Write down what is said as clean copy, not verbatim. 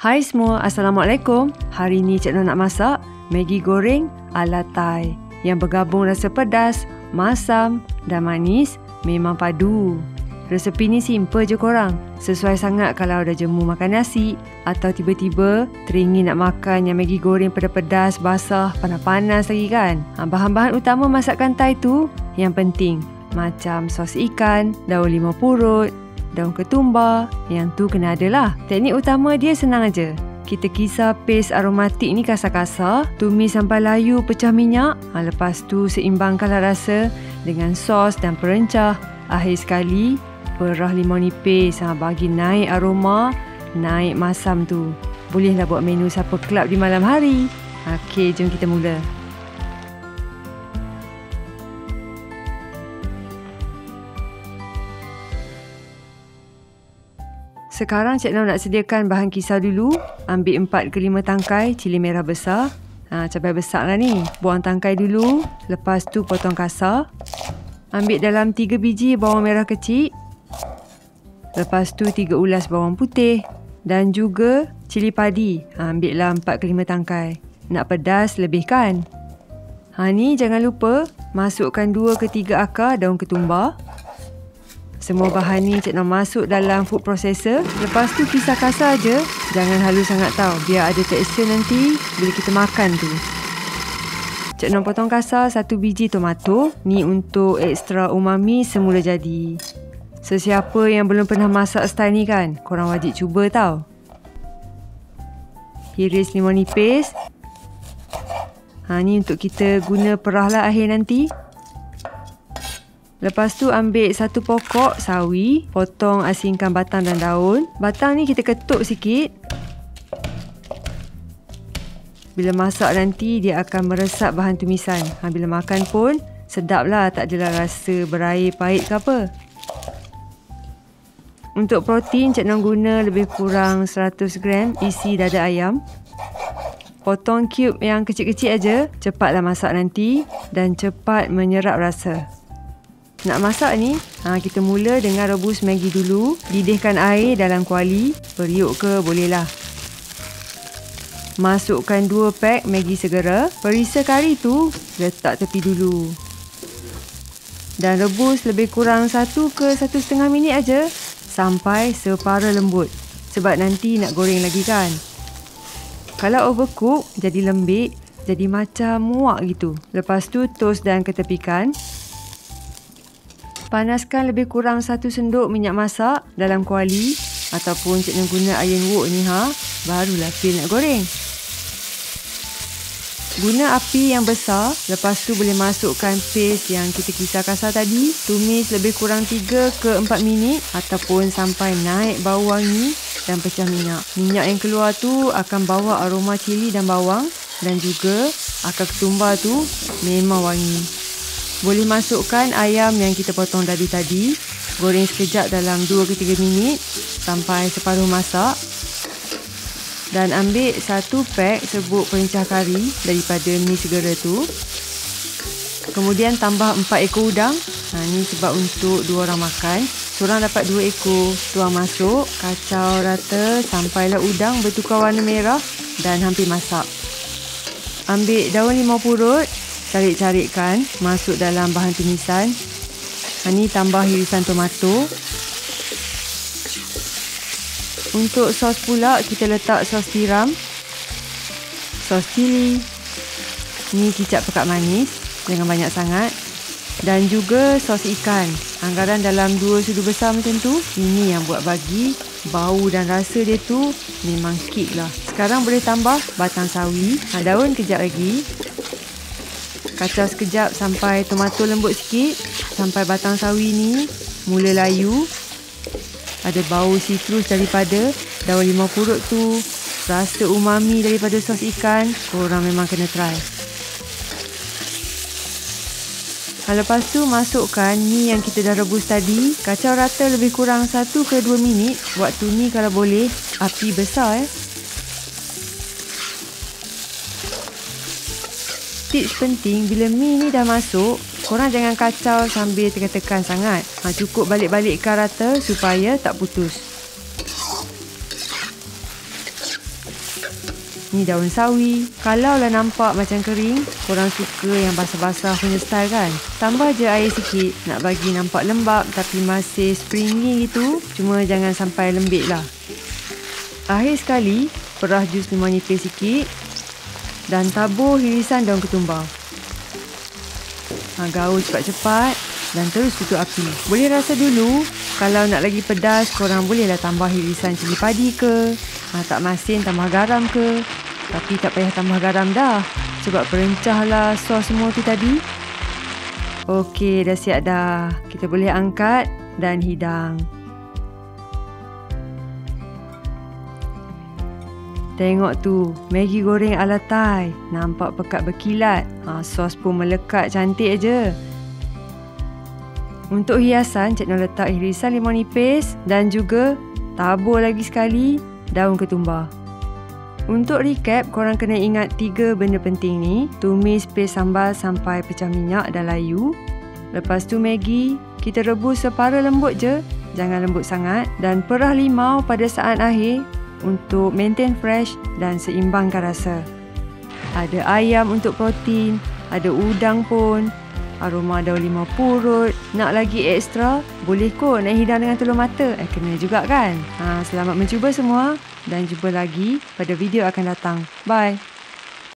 Hai semua, Assalamualaikum. Hari ni Cik Noh nak masak Maggi goreng ala Thai yang bergabung rasa pedas, masam dan manis memang padu. Resepi ni simple je korang. Sesuai sangat kalau dah jemu makan nasi atau tiba-tiba teringin nak makan yang Maggi goreng pedas-pedas, basah, panas-panas lagi kan. Bahan-bahan utama masakan Thai tu yang penting macam sos ikan, daun limau purut, daun ketumbar, yang tu kena ada lah. Teknik utama dia senang aja. Kita kisar paste aromatik ni kasar-kasar, tumis sampai layu pecah minyak. Lepas tu seimbangkanlah rasa dengan sos dan perencah. Akhir sekali, perah limau nipis bagi naik aroma, naik masam tu. Bolehlah buat menu supper club di malam hari. Okey, jom kita mula. Sekarang Cik Noh nak sediakan bahan kisar dulu. Ambil 4 ke 5 tangkai cili merah besar. Cabai besar lah ni. Buang tangkai dulu. Lepas tu potong kasar. Ambil dalam 3 biji bawang merah kecil. Lepas tu 3 ulas bawang putih. Dan juga cili padi. Ambillah 4 ke 5 tangkai. Nak pedas lebihkan. Ni jangan lupa masukkan 2 ke 3 akar daun ketumbar. Semua bahan ni Cik Noh masuk dalam food processor. Lepas tu kisar kasar je. Jangan halus sangat tau. Biar ada tekstur nanti bila kita makan tu. Cik Noh potong kasar 1 biji tomato. Ni untuk ekstra umami semula jadi. Sesiapa yang belum pernah masak style ni kan, korang wajib cuba tau. Hiris limau nipis. Ni untuk kita guna perah lah akhir nanti. Lepas tu ambil 1 pokok sawi, potong asingkan batang dan daun. Batang ni kita ketuk sikit. Bila masak nanti dia akan meresap bahan tumisan. Bila makan pun sedap lah, tak adalah rasa berair pahit ke apa. Untuk protein Cik Noh guna lebih kurang 100 gram isi dada ayam. Potong cube yang kecil-kecil aja, cepatlah masak nanti dan cepat menyerap rasa. Nak masak ni, kita mula dengan rebus Maggi dulu. Didihkan air dalam kuali. Periuk ke bolehlah. Masukkan 2 pack Maggi segera. Perisa kari tu letak tepi dulu. Dan rebus lebih kurang 1 ke 1,5 minit aja sampai separa lembut. Sebab nanti nak goreng lagi kan. Kalau overcook, jadi lembik, jadi macam muak gitu. Lepas tu toast dan ketepikan. Panaskan lebih kurang 1 sendok minyak masak dalam kuali ataupun Cik Noh guna iron wok ni barulah feel nak goreng. Guna api yang besar, lepas tu boleh masukkan paste yang kita kisar kasar tadi. Tumis lebih kurang 3 ke 4 minit ataupun sampai naik bau wangi dan pecah minyak. Minyak yang keluar tu akan bawa aroma cili dan bawang dan juga akar ketumbar tu memang wangi. Boleh masukkan ayam yang kita potong dadu tadi. Goreng sekejap dalam 2 ke 3 minit sampai separuh masak. Dan ambil 1 pack serbuk perencah kari daripada mi segera tu. Kemudian tambah 4 ekor udang. Ni sebab untuk 2 orang makan. Seorang dapat 2 ekor. Tuang masuk, kacau rata sampailah udang bertukar warna merah dan hampir masak. Ambil daun limau purut. Carik-carikkan masuk dalam bahan tumisan. Ni tambah hirisan tomato. Untuk sos pula kita letak sos tiram, sos cili. Ni kicap pekat manis, jangan banyak sangat. Dan juga sos ikan. Anggaran dalam 2 sudu besar macam tu. Ini yang buat bagi bau dan rasa dia tu memang kick lah. Sekarang boleh tambah batang sawi. Daun kejap lagi. Kacau sekejap sampai tomato lembut sikit. Sampai batang sawi ni mula layu. Ada bau sitrus daripada daun limau purut tu. Rasa umami daripada sos ikan. Korang memang kena try. Lepas tu masukkan mi yang kita dah rebus tadi. Kacau rata lebih kurang 1 ke 2 minit. Waktu ni kalau boleh api besar. Tips penting, bila mi ni dah masuk, korang jangan kacau sambil tekan-tekan sangat. Cukup balik-balikkan rata supaya tak putus. Ni daun sawi. Kalau lah nampak macam kering, korang suka yang basah-basah punya style kan? Tambah je air sikit nak bagi nampak lembap tapi masih springy gitu. Cuma jangan sampai lembik lah. Akhir sekali, perah jus limau nipis sikit dan tabur irisan daun ketumbar. Gaul cepat-cepat dan terus tutup api. Boleh rasa dulu. Kalau nak lagi pedas, korang bolehlah tambah irisan cili padi ke. Tak masin tambah garam ke. Tapi tak payah tambah garam dah, sebab perencahlah sos semua tu tadi. Okey, dah siap dah. Kita boleh angkat dan hidang. Tengok tu, Maggi goreng ala Thai. Nampak pekat berkilat. Sos pun melekat cantik je. Untuk hiasan, Cik Noh letak irisan limau nipis dan juga tabur lagi sekali daun ketumbar. Untuk recap, korang kena ingat 3 benda penting ni. Tumis paste sambal sampai pecah minyak dan layu. Lepas tu Maggi, kita rebus separa lembut je. Jangan lembut sangat. Dan perah limau pada saat akhir untuk maintain fresh dan seimbangkan rasa. Ada ayam untuk protein, ada udang pun, aroma daun limau purut. Nak lagi ekstra, boleh kot nak hidang dengan telur mata. Kena juga kan? Selamat mencuba semua dan jumpa lagi pada video akan datang. Bye!